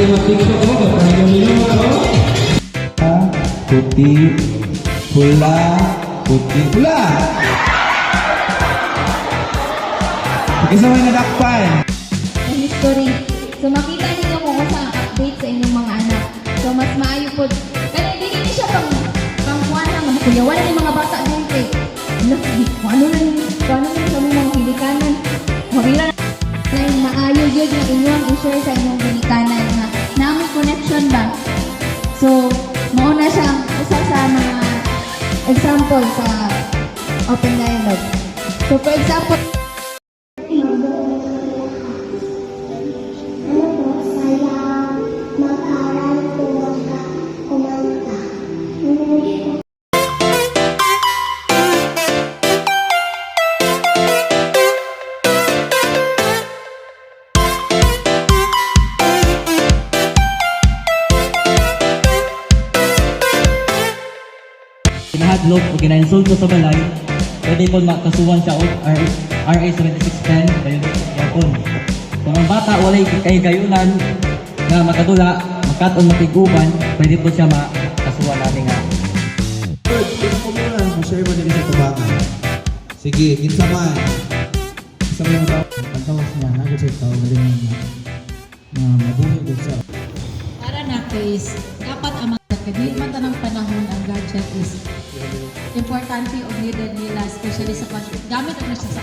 mag-tiktok ko, magpahilo-hilo ko. Puti, pula, puti, pula. Isa may nadakpan. Ang history. So makita ninyo kung sa update sa inyong mga anak. So mas maayo po. Kaya hindi siya pang kuha ng kuya. Wala yung mga bata din kay. Ano na sa mga hilikanan. Mabila na yung maayo yun na inyong i-share sa inyong hilikanan na namin connection ba. So mauna siyang isa sa mga example sa open dialogue. So for example, Kinahadlok o kinainsulto sa balay, pwede po makasuhan siya og RA 7610 kayo yapon. Kung ang bata walay kahigayunan na makadula, makaton matiguban, pwede po siya makasuhan natin nga. Good, ito ko muna. Share mo din sa tubangan. Sige, kinsa man. Kinsa man yung tao. Ang tawas niya, nagod sa tao, galing na mabuhay ko siya. Para na case, dapat ang mga kadili man tanang panahon ang gadget is importante o needed nila, especially sa gamit na siya sa